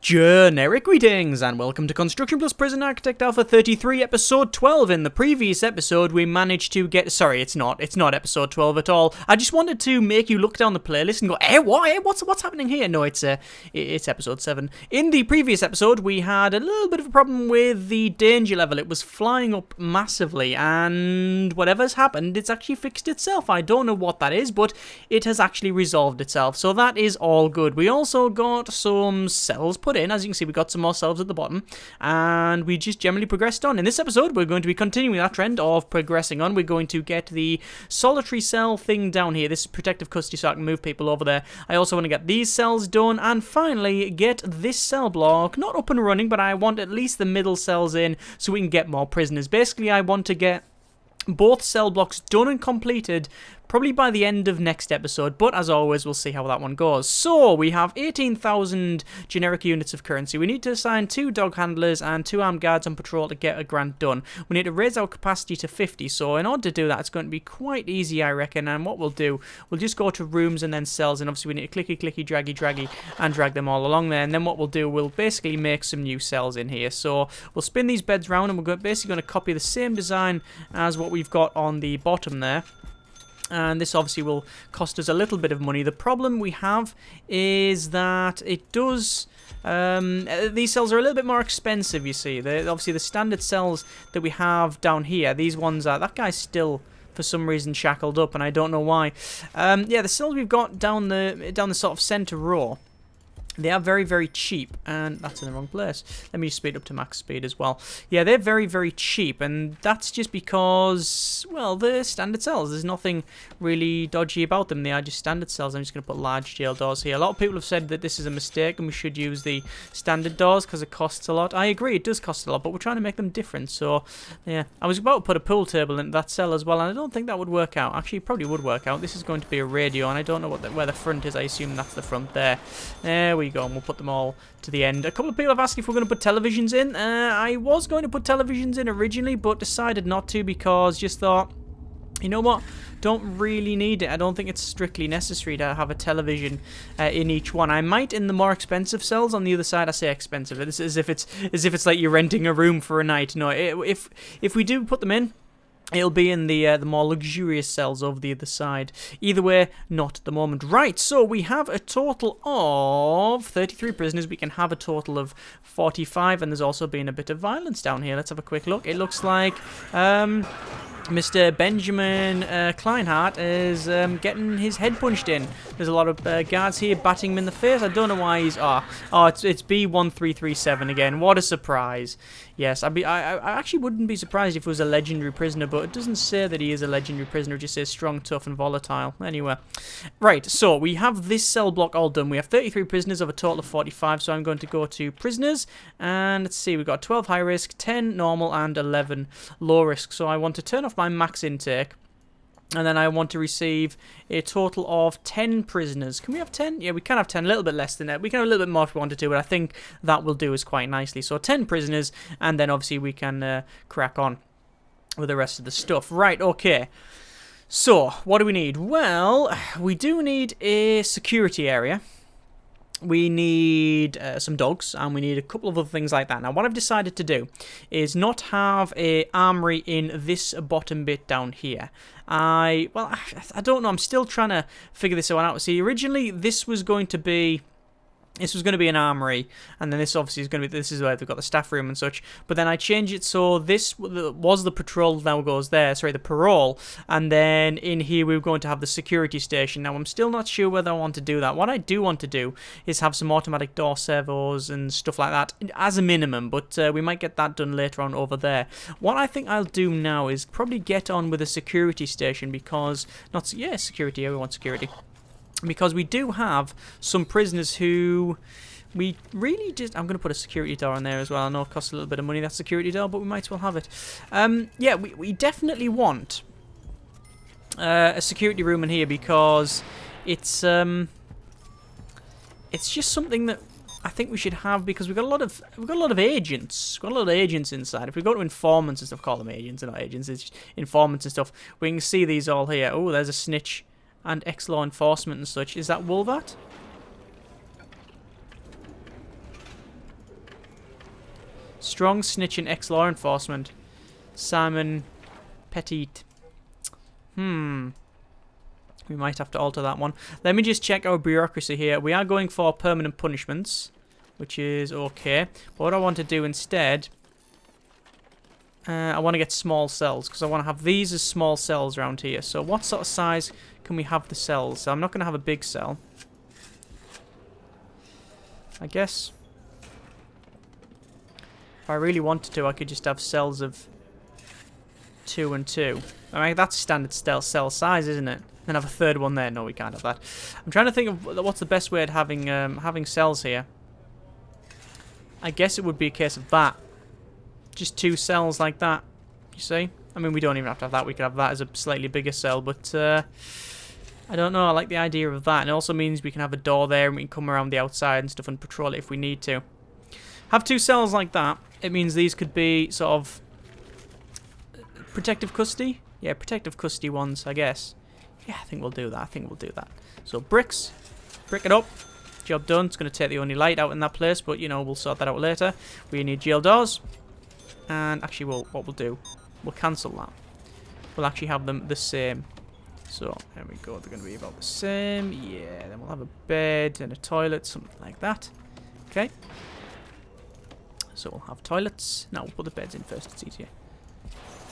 Generic greetings and welcome to Construction Plus Prison Architect Alpha 33 episode 12. In the previous episode we managed to get... Sorry, it's not episode 12 at all. I just wanted to make you look down the playlist and go, what's happening here? No, it's episode 7. In the previous episode we had a little bit of a problem with the danger level. It was flying up massively and whatever's happened, it's actually fixed itself. I don't know what that is, but it has actually resolved itself. So that is all good. We also got some cells put in. As you can see, we got some more cells at the bottom, and we just generally progressed on. In this episode, we're going to be continuing that trend of progressing on. We're going to get the solitary cell thing down here. This is protective custody, so I can move people over there. I also want to get these cells done, and finally get this cell block, not up and running, but I want at least the middle cells in so we can get more prisoners. Basically, I want to get both cell blocks done and completed probably by the end of next episode, but as always, we'll see how that one goes. So, we have 18,000 generic units of currency. We need to assign 2 dog handlers and 2 armed guards on patrol to get a grant done. We need to raise our capacity to 50, so in order to do that, it's going to be quite easy, I reckon, and what we'll do, we'll just go to rooms and then cells, and obviously we need to clicky, draggy, and drag them all along there, and then what we'll do, we'll basically make some new cells in here. So, we'll spin these beds round, and we're basically going to copy the same design as what we've got on the bottom there. And this obviously will cost us a little bit of money. The problem we have is that it does... these cells are a little bit more expensive, you see. Obviously, the standard cells that we have down here, these ones are... That guy's still, for some reason, shackled up, and I don't know why. Yeah, the cells we've got down the sort of center row, they are very, very cheap, and that's in the wrong place. Let me just speed up to max speed as well. Yeah, they're very, very cheap, and that's just because, well, they're standard cells. There's nothing really dodgy about them. They are just standard cells. I'm just going to put large jail doors here. A lot of people have said that this is a mistake, and we should use the standard doors because it costs a lot. I agree, it does cost a lot, but we're trying to make them different, so, yeah. I was about to put a pool table in that cell as well, and I don't think that would work out. Actually, it probably would work out. This is going to be a radio, and I don't know where the front is. I assume that's the front there. There we go, and we'll put them all to the end. A couple of people have asked if we're going to put televisions in. I was going to put televisions in originally, but decided not to because just thought, you know what, don't really need it. I don't think it's strictly necessary to have a television in each one. I might in the more expensive cells on the other side. I say expensive. It's as if it's like you're renting a room for a night. No, if we do put them in, it'll be in the more luxurious cells over the other side. Either way, not at the moment. Right, so we have a total of 33 prisoners. We can have a total of 45, and there's also been a bit of violence down here. Let's have a quick look. It looks like Mr. Benjamin Kleinhardt is getting his head punched in. There's a lot of guards here batting him in the face. I don't know why he's... it's B1337 again. What a surprise. Yes, I actually wouldn't be surprised if it was a legendary prisoner, but it doesn't say that he is a legendary prisoner. It just says strong, tough, and volatile. Anyway. Right, so we have this cell block all done. We have 33 prisoners of a total of 45, so I'm going to go to prisoners, and let's see, we've got 12 high risk, 10 normal, and 11 low risk. So I want to turn off my max intake, and then I want to receive a total of 10 prisoners. Can we have 10? Yeah, we can have 10, a little bit less than that. We can have a little bit more if we wanted to, but I think that will do us quite nicely. So 10 prisoners, and then obviously we can crack on with the rest of the stuff. Right, okay. So, what do we need? Well, we do need a security area. We need some dogs, and we need a couple of other things like that. Now, what I've decided to do is not have a armory in this bottom bit down here. I don't know. I'm still trying to figure this one out. See, originally, this was going to be an armory, and then this obviously is going to be, this is where they've got the staff room and such, but then I changed it so this was the patrol, now goes there, sorry, the parole, and then in here we were going to have the security station. Now I'm still not sure whether I want to do that. What I do want to do is have some automatic door servos and stuff like that as a minimum, but we might get that done later on over there. What I think I'll do now is probably get on with a security station because, security, everyone security. Because we do have some prisoners who we really just... I'm going to put a security door on there as well. I know it costs a little bit of money, that security door, but we might as well have it. Yeah, we definitely want a security room in here because it's just something that I think we should have because we've got a lot of agents. We've got a lot of agents inside. If we go to informants and stuff, call them agents, they're not agents, it's informants and stuff. We can see these all here. Oh, there's a snitch. And ex-law enforcement and such. Is that Wolvat? Strong snitch and ex-law enforcement. Simon Petit. We might have to alter that one. Let me just check our bureaucracy here. We are going for permanent punishments, which is okay. But what I want to do instead, I want to get small cells, because I want to have these as small cells around here. So what sort of size can we have the cells? So I'm not going to have a big cell. I guess if I really wanted to, I could just have cells of 2 and 2. I mean, that's standard cell size, isn't it? Then have a third one there. No, we can't have that. I'm trying to think of what's the best way of having cells here. I guess it would be a case of that. Just 2 cells like that. You see? I mean, we don't even have to have that. We could have that as a slightly bigger cell, but I don't know. I like the idea of that. And it also means we can have a door there and we can come around the outside and stuff and patrol it if we need to. Have 2 cells like that. It means these could be sort of protective custody. Yeah, protective custody ones, I guess. Yeah, I think we'll do that. I think we'll do that. So bricks. Brick it up. Job done. It's going to take the only light out in that place, but, you know, we'll sort that out later. We need jail doors. And actually, what we'll do, we'll cancel that. We'll actually have them the same. So, there we go. They're going to be about the same. Yeah, then we'll have a bed and a toilet, something like that. Okay. So, we'll have toilets. Now, we'll put the beds in first. It's easier.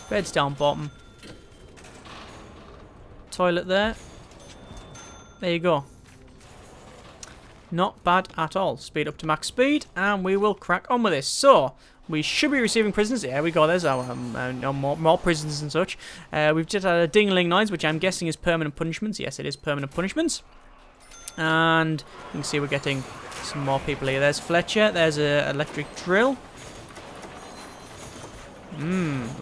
Beds down bottom. Toilet there. There you go. Not bad at all. Speed up to max speed, and we will crack on with this. So, we should be receiving prisoners. Yeah, we got there's our more prisons and such. We've just had a ding-a-ling noise, which I'm guessing is permanent punishments. Yes, it is permanent punishments. And you can see we're getting some more people here. There's Fletcher. There's a electric drill.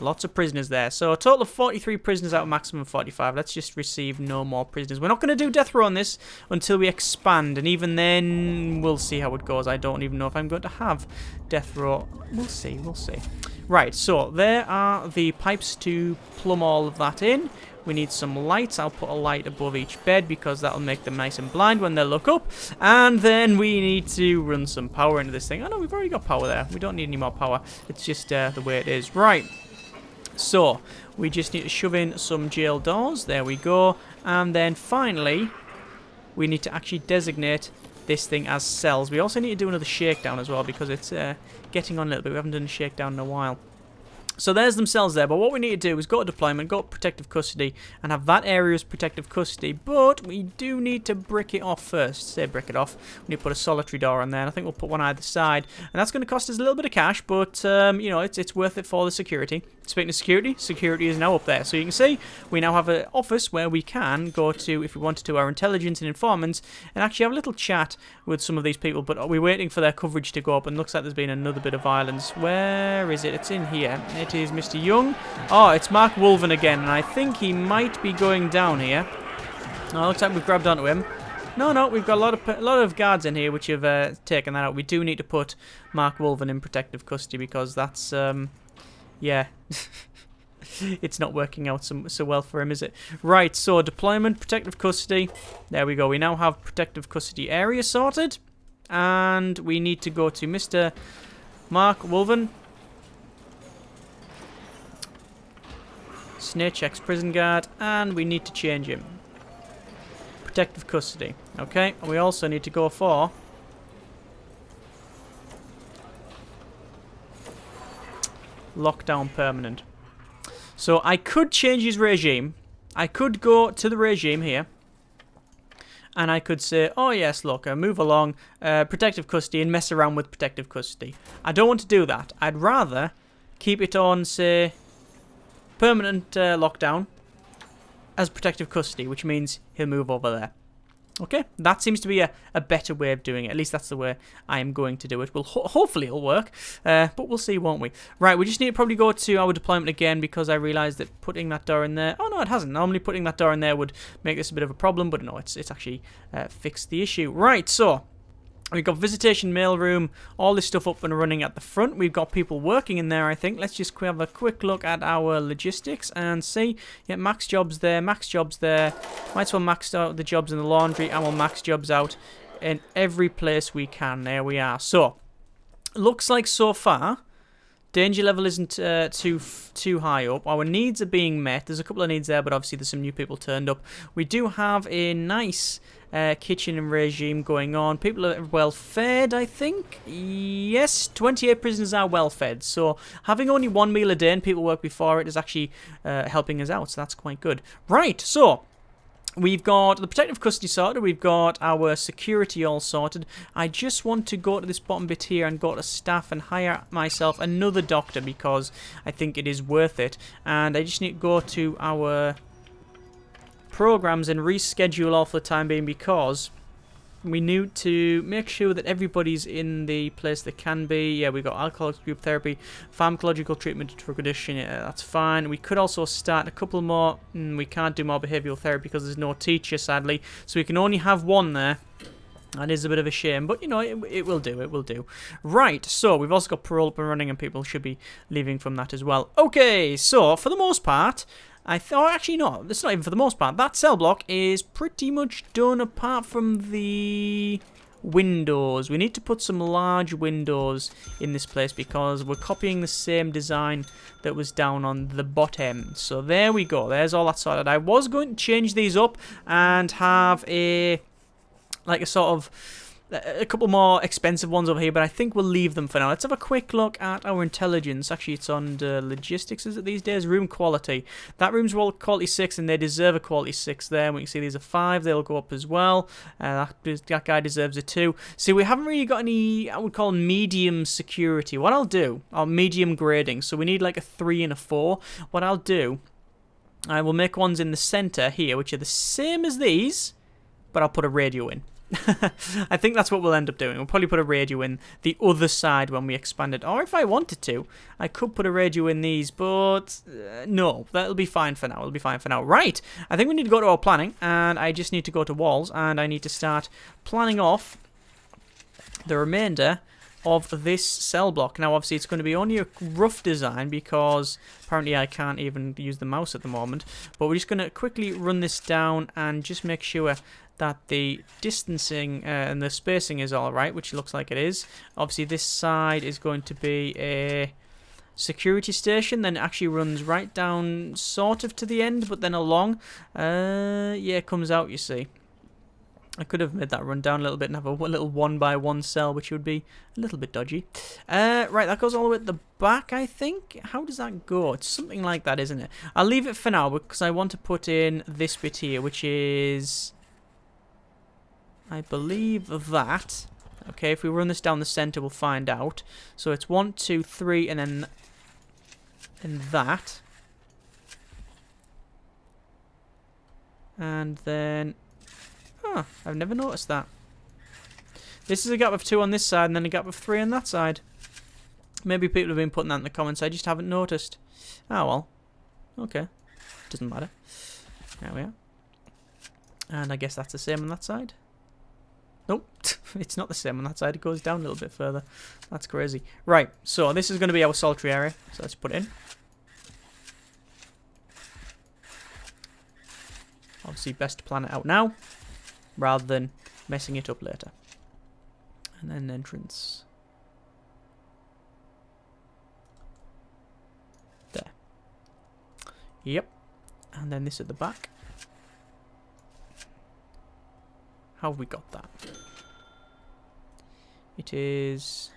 Lots of prisoners there. So a total of 43 prisoners out of maximum 45. Let's just receive no more prisoners. We're not going to do death row on this until we expand. And even then, we'll see how it goes. I don't even know if I'm going to have death row. We'll see. We'll see. Right, so there are the pipes to plumb all of that in. We need some lights. I'll put a light above each bed because that'll make them nice and blind when they look up. And then we need to run some power into this thing. Oh no, we've already got power there. We don't need any more power. It's just the way it is. Right. So, we just need to shove in some jail doors. There we go. And then finally, we need to actually designate this thing as cells. We also need to do another shakedown as well because it's getting on a little bit. We haven't done a shakedown in a while. So there's themselves there, but what we need to do is go to deployment, go to protective custody, and have that area as protective custody, but we do need to brick it off first. Say brick it off. We need to put a solitary door on there, and I think we'll put one either side, and that's going to cost us a little bit of cash, but, you know, it's worth it for the security. Speaking of security, security is now up there, so you can see we now have an office where we can go to, if we wanted to, our intelligence and informants, and actually have a little chat with some of these people, but we're waiting for their coverage to go up, and looks like there's been another bit of violence. Where is it? It's in here. It is Mr. Young. Oh, it's Mark Wolven again, and I think he might be going down here. Oh, looks like we've grabbed onto him. No, we've got a lot of guards in here which have taken that out. We do need to put Mark Wolven in protective custody because that's, yeah, it's not working out so well for him, is it? Right, so deployment, protective custody. There we go. We now have protective custody area sorted, and we need to go to Mr. Mark Wolven. Snitch, ex-prison guard, and we need to change him. Protective custody. Okay, and we also need to go for lockdown permanent. So I could change his regime. I could go to the regime here, and I could say, oh yes, look, move along, protective custody, and mess around with protective custody. I don't want to do that. I'd rather keep it on, say, permanent lockdown as protective custody, which means he'll move over there. Okay, that seems to be a better way of doing it. At least that's the way I am going to do it. Well, hopefully it'll work, but we'll see, won't we? Right, we just need to probably go to our deployment again because I realised that putting that door in there... Oh, no, it hasn't. Normally putting that door in there would make this a bit of a problem, but no, it's actually fixed the issue. Right, so... we've got visitation mailroom, all this stuff up and running at the front. We've got people working in there, I think. Let's just have a quick look at our logistics and see. Yeah, max jobs there, max jobs there. Might as well max out the jobs in the laundry, and we'll max jobs out in every place we can. There we are. So, looks like so far Danger level isn't too high up. Our needs are being met. There's a couple of needs there, but obviously there's some new people turned up. We do have a nice kitchen and regime going on. People are well fed, I think. Yes, 28 prisoners are well fed. So having only one meal a day and people work before it is actually helping us out. So that's quite good. Right, so we've got the protective custody sorted. We've got our security all sorted. I just want to go to this bottom bit here and go to staff and hire myself another doctor because I think it is worth it. And I just need to go to our programs and reschedule all for the time being because we need to make sure that everybody's in the place they can be. Yeah, we've got alcoholics group therapy, pharmacological treatment to drug addiction. Yeah, that's fine. We could also start a couple more. We can't do more behavioural therapy because there's no teacher, sadly. So we can only have one there. That is a bit of a shame, but, you know, it will do. It will do. Right, so we've also got parole up and running, and people should be leaving from that as well. Okay, so for the most part, actually, no, it's not even for the most part. That cell block is pretty much done apart from the windows. We need to put some large windows in this place because we're copying the same design that was down on the bottom. So there we go. There's all that sorted. I was going to change these up and have a couple more expensive ones over here, but I think we'll leave them for now. Let's have a quick look at our intelligence. Actually, it's on logistics, is it these days? Room quality. That room's quality 6, and they deserve a quality 6 there. And we can see these are 5. They'll go up as well. That guy deserves a 2. See, we haven't really got any, I would call medium security. What I'll do, medium grading. So we need like a 3 and a 4. What I'll do, I will make ones in the center here, which are the same as these, but I'll put a radio in. I think that's what we'll end up doing. We'll probably put a radio in the other side when we expand it. Or if I wanted to, I could put a radio in these, but no, that'll be fine for now. It'll be fine for now. Right, I think we need to go to our planning, and I just need to go to walls, and I need to start planning off the remainder of this cell block. Now, obviously, it's going to be only a rough design because apparently I can't even use the mouse at the moment. But we're just going to quickly run this down and just make sure that the distancing and the spacing is alright, which looks like it is. Obviously, this side is going to be a security station, then it actually runs right down sort of to the end, but then along. Yeah, it comes out, you see. I could have made that run down a little bit and have a little 1x1 cell, which would be a little bit dodgy. Right, that goes all the way at the back, I think. How does that go? It's something like that, isn't it? I'll leave it for now because I want to put in this bit here, which is, I believe, that. Okay, if we run this down the center, we'll find out. So it's 1, 2, 3, and then that. And then, oh, I've never noticed that. This is a gap of 2 on this side, and then a gap of 3 on that side. Maybe people have been putting that in the comments, I just haven't noticed. Oh well. Okay. Doesn't matter. There we are. And I guess that's the same on that side. Nope, it's not the same on that side. It goes down a little bit further. That's crazy. Right, so this is going to be our solitary area. So let's put it in. Obviously, best to plan it out now, rather than messing it up later. And then entrance. There. Yep. And then this at the back. How have we got that? It is...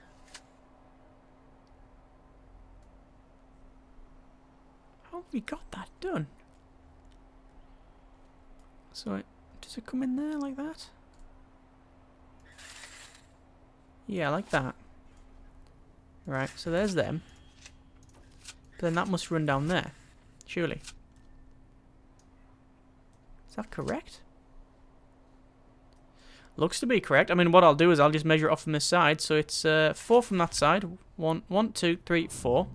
How have we got that done? So, does it come in there like that? Yeah, like that. Right, so there's them. But then that must run down there, surely. Is that correct? Looks to be correct. I mean, what I'll do is I'll just measure it off from this side. So it's 4 from that side. 1, 2, 3, 4.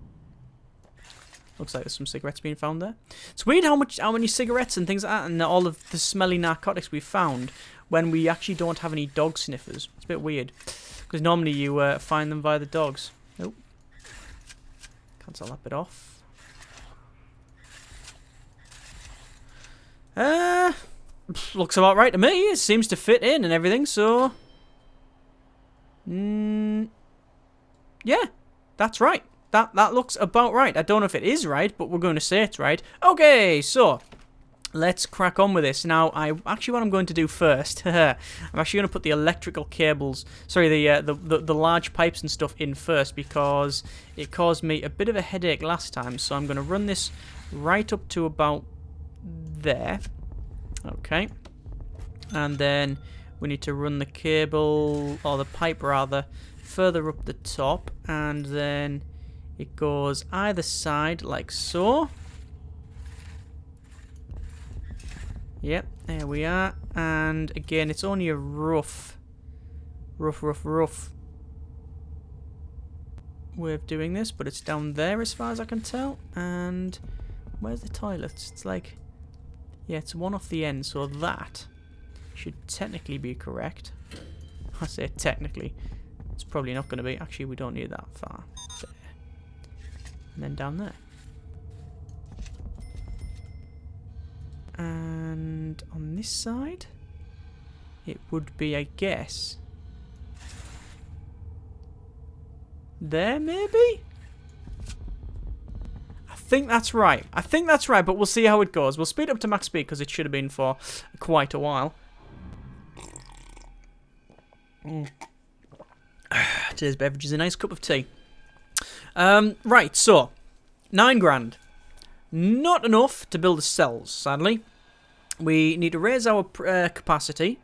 Looks like there's some cigarettes being found there. It's weird how many cigarettes and things like that, and all of the smelly narcotics we found when we actually don't have any dog sniffers. It's a bit weird because normally you find them via the dogs. Nope. Cancel that bit off. Looks about right to me. It seems to fit in and everything, so... yeah, that's right. that looks about right. I don't know if it is right, but we're going to say it's right. Okay, so let's crack on with this. Now, what I'm going to do first, I'm actually going to put the electrical cables, sorry, the large pipes and stuff in first, because it caused me a bit of a headache last time. So I'm going to run this right up to about there. Okay. And then we need to run the cable, or the pipe rather, further up the top, and then it goes either side like so. Yep, there we are. And again, it's only a rough way of doing this, but it's down there as far as I can tell. And where's the toilets? It's like, yeah, it's one off the end, so that should technically be correct. I say technically. It's probably not going to be. Actually, we don't need that far. There. And then down there. And on this side, it would be, I guess, there maybe? I think that's right. But we'll see how it goes. We'll speed up to max speed because it should have been for quite a while. Today's beverage is a nice cup of tea. Right, so 9 grand. Not enough to build the cells, sadly. We need to raise our capacity.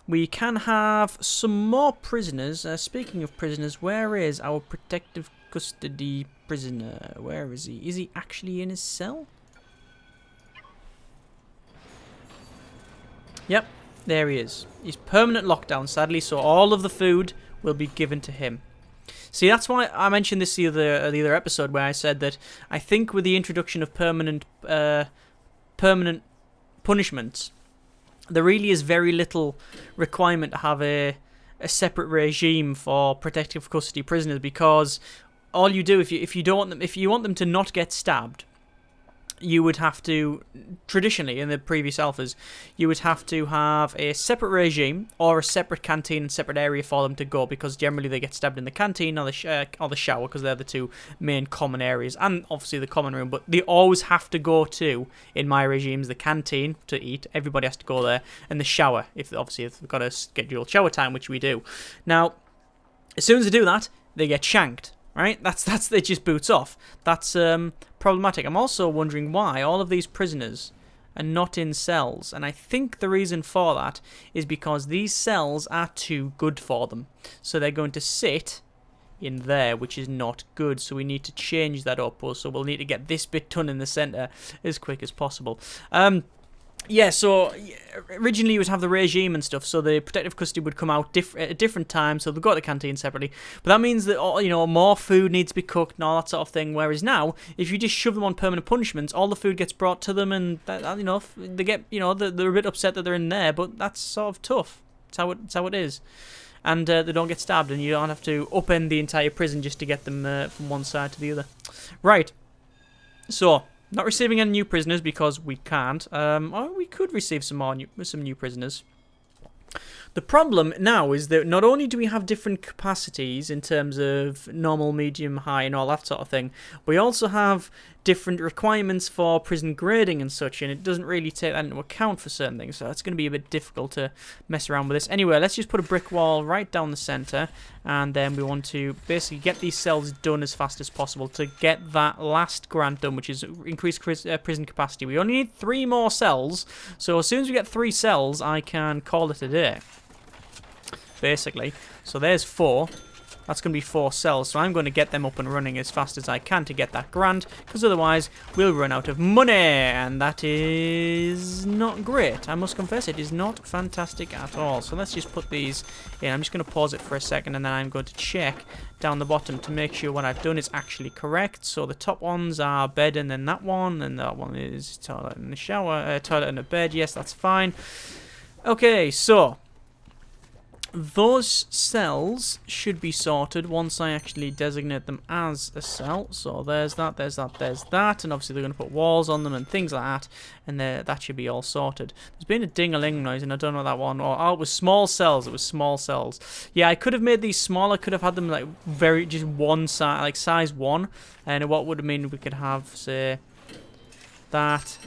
We can have some more prisoners. Speaking of prisoners, where is our protective custody prisoner? Where is he? Is he actually in his cell? Yep, there he is. He's permanent lockdown, sadly, so all of the food will be given to him. See, that's why I mentioned this the other episode where I said that I think with the introduction of permanent punishments, there really is very little requirement to have a separate regime for protective custody prisoners, because all you do if you want them to not get stabbed, you would have to, traditionally in the previous alphas, you would have to have a separate regime or a separate canteen and separate area for them to go, because generally they get stabbed in the canteen or the shower, because they're the two main common areas, and obviously the common room, but they always have to go to, in my regimes, the canteen to eat, everybody has to go there, and the shower, if they've got a scheduled shower time, which we do. Now, as soon as they do that, they get shanked. Right, that's it just boots off. That's problematic. I'm also wondering why all of these prisoners are not in cells, and I think the reason for that is because these cells are too good for them. So they're going to sit in there, which is not good. So we need to change that up. So we'll need to get this bit done in the center as quick as possible. Yeah, so originally you would have the regime and stuff, so the protective custody would come out at a different time, so they've got the canteen separately. But that means that, more food needs to be cooked and all that sort of thing, whereas now, if you just shove them on permanent punishments, all the food gets brought to them, and, they get, they're a bit upset that they're in there, but that's sort of tough. It's how it is. And they don't get stabbed, and you don't have to upend the entire prison just to get them from one side to the other. Right. So, not receiving any new prisoners because we can't. Or we could receive some new prisoners. The problem now is that not only do we have different capacities in terms of normal, medium, high, and all that sort of thing, we also have different requirements for prison grading and such, and it doesn't really take that into account for certain things, so it's going to be a bit difficult to mess around with this. Anyway, let's just put a brick wall right down the centre, and then we want to basically get these cells done as fast as possible to get that last grant done, which is increased prison capacity. We only need 3 more cells, so as soon as we get 3 cells, I can call it a day. Basically. So there's 4. That's going to be 4 cells, so I'm going to get them up and running as fast as I can to get that grant, because otherwise we'll run out of money, and that is not great. I must confess, it is not fantastic at all. So let's just put these in. I'm just going to pause it for a second, and then I'm going to check down the bottom to make sure what I've done is actually correct. So the top ones are bed, and then that one is toilet and a shower, toilet and a bed. Yes, that's fine. Okay, so those cells should be sorted once I actually designate them as a cell. So there's that, there's that, there's that, and obviously they're going to put walls on them and things like that, and that should be all sorted. There's been a ding-a-ling noise, and I don't know what that one. Oh, it was small cells. It was small cells. Yeah, I could have made these smaller. Could have had them like just one size, like size 1, and what would have mean we could have, say, that.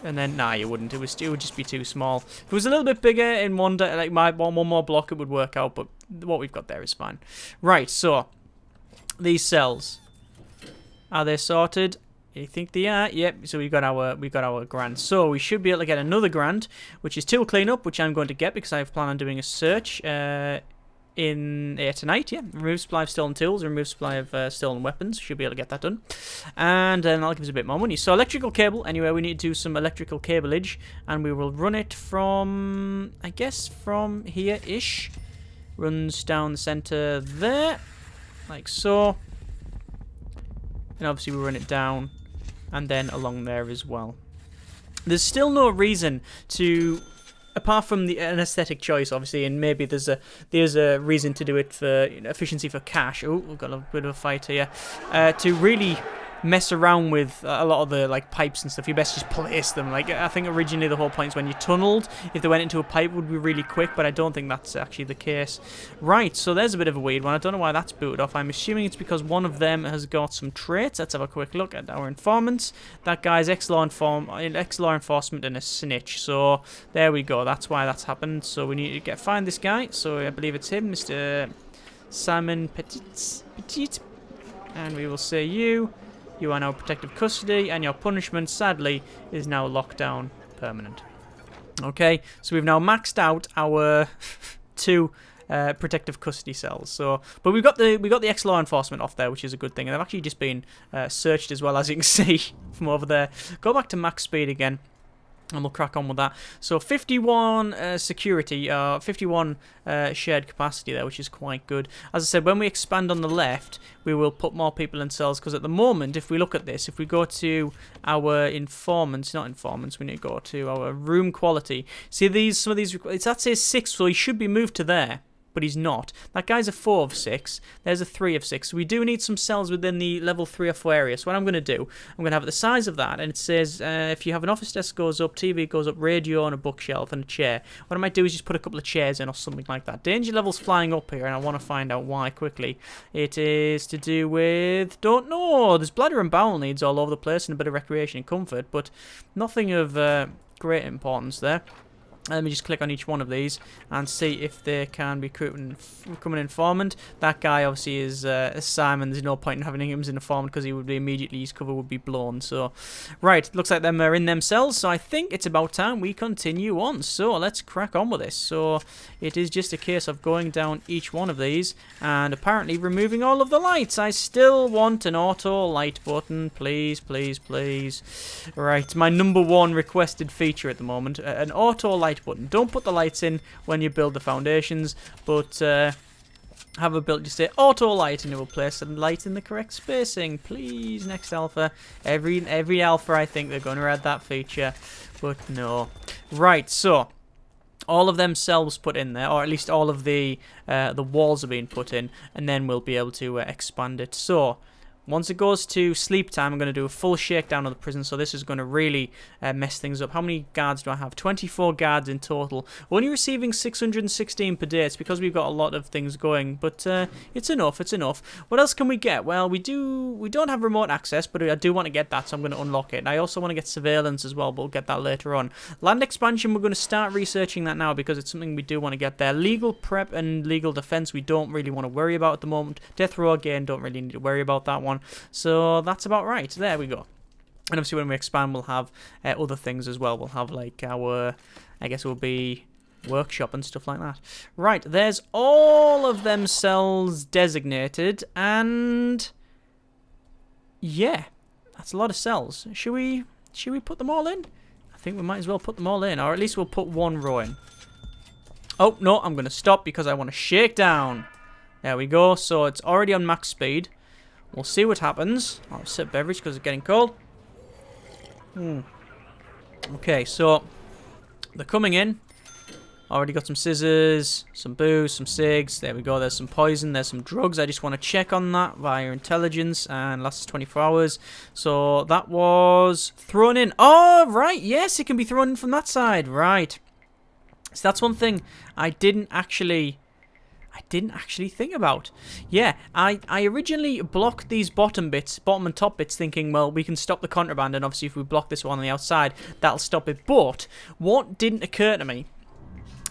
And then, nah, you wouldn't. It would just be too small. If it was a little bit bigger in one more block, it would work out. But what we've got there is fine. Right. So these cells, are they sorted? You think they are? Yep. So we got our grand. So we should be able to get another grand, which is tool cleanup, which I'm going to get because I plan on doing a search in tonight. Yeah, remove supply of stolen tools, remove supply of stolen weapons. Should be able to get that done, and then that'll give us a bit more money. So electrical cable. Anyway, we need to do some electrical cableage, and we will run it from, I guess, from here-ish. Runs down the center there, like so, and obviously we run it down, and then along there as well. There's still no reason to, apart from an aesthetic choice, obviously, and maybe there's a reason to do it for efficiency for cash. Oh, we've got a bit of a fight here. To really mess around with a lot of the like pipes and stuff, you best just place them. Like, I think originally the whole point is when you tunneled, if they went into a pipe, it would be really quick, but I don't think that's actually the case. Right, so there's a bit of a weird one. I don't know why that's booted off. I'm assuming it's because one of them has got some traits. Let's have a quick look at our informants. That guy's ex-law enforcement and a snitch. So there we go. That's why that's happened. So we need to find this guy. So I believe it's him, Mr. Simon Petit, and we will say you are now protective custody, and your punishment, sadly, is now lockdown permanent. Okay, so we've now maxed out our 2 protective custody cells. So, but we got the ex-law enforcement off there, which is a good thing. And they've actually just been searched as well, as you can see from over there. Go back to max speed again, and we'll crack on with that. So 51 security, 51 shared capacity there, which is quite good. As I said, when we expand on the left, we will put more people in cells, because at the moment, if we look at this, if we go to our informants, not informants, we need to go to our room quality. See some of these, that says 6, so he should be moved to there, but he's not. That guy's a 4 of 6. There's a 3 of 6. So we do need some cells within the level 3 or 4 area. So what I'm going to do, I'm going to have it the size of that, and it says if you have an office desk goes up, TV goes up, radio and a bookshelf and a chair. What I might do is just put a couple of chairs in or something like that. Danger level's flying up here, and I want to find out why quickly. It is to do with, don't know. There's bladder and bowel needs all over the place and a bit of recreation and comfort, but nothing of great importance there. Let me just click on each one of these and see if they can become an informant. That guy obviously is Simon. There's no point in having him as an informant because he would be immediately, his cover would be blown. So, right, looks like them are in themselves. So I think it's about time we continue on. So let's crack on with this. So it is just a case of going down each one of these and apparently removing all of the lights. I still want an auto light button, please, please, please. Right, my #1 requested feature at the moment, an auto light button. Don't put the lights in when you build the foundations, but have a build, just say auto light, and it will place the light in the correct spacing. Please, next alpha. Every alpha, I think they're going to add that feature, but no. Right, so all of them cells put in there, or at least all of the walls are being put in, and then we'll be able to expand it. So once it goes to sleep time, I'm going to do a full shakedown of the prison, so this is going to really mess things up. How many guards do I have? 24 guards in total. We're only receiving 616 per day. It's because we've got a lot of things going, but it's enough, it's enough. What else can we get? Well, we don't have remote access, but I do want to get that, so I'm going to unlock it. And I also want to get surveillance as well, but we'll get that later on. Land expansion, we're going to start researching that now, because it's something we do want to get there. Legal prep and legal defense, we don't really want to worry about at the moment. Death row, again, don't really need to worry about that one. So that's about right. There we go. And obviously when we expand, we'll have other things as well. We'll have like our, I guess it will be workshop and stuff like that. Right, there's all of them cells designated, and yeah, that's a lot of cells. Should we put them all in? I think we might as well put them all in, or at least we'll put one row in. Oh, no, I'm going to stop because I want to shake down. There we go. So it's already on max speed. We'll see what happens. I'll sip beverage because it's getting cold. Okay, so they're coming in. Already got some scissors, some booze, some cigs. There we go. There's some poison. There's some drugs. I just want to check on that via intelligence, and lasts 24 hours. So that was thrown in. Oh, right. Yes, it can be thrown in from that side. Right. So that's one thing I didn't actually think about. Yeah, I originally blocked these bottom and top bits, thinking, well, we can stop the contraband, and obviously if we block this one on the outside, that'll stop it. But what didn't occur to me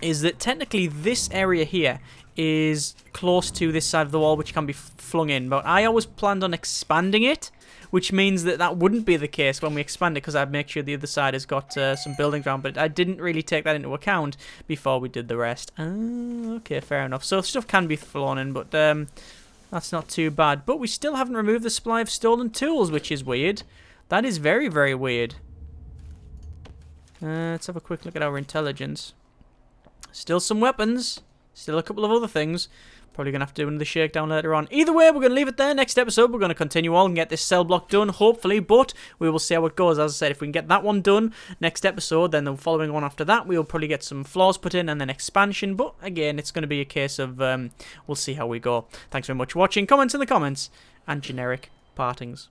is that technically this area here is close to this side of the wall, which can be flung in. But I always planned on expanding it, which means that wouldn't be the case when we expand it, because I'd make sure the other side has got some building ground. But I didn't really take that into account before we did the rest. Okay, fair enough. So stuff can be flown in, but that's not too bad. But we still haven't removed the supply of stolen tools, which is weird. That is very, very weird. Let's have a quick look at our intelligence. Still some weapons. Still a couple of other things. Probably going to have to do another shakedown later on. Either way, we're going to leave it there. Next episode, we're going to continue on and get this cell block done, hopefully. But we will see how it goes. As I said, if we can get that one done next episode, then the following one after that, we'll probably get some floors put in and then expansion. But again, it's going to be a case of we'll see how we go. Thanks very much for watching. Comments in the comments and generic partings.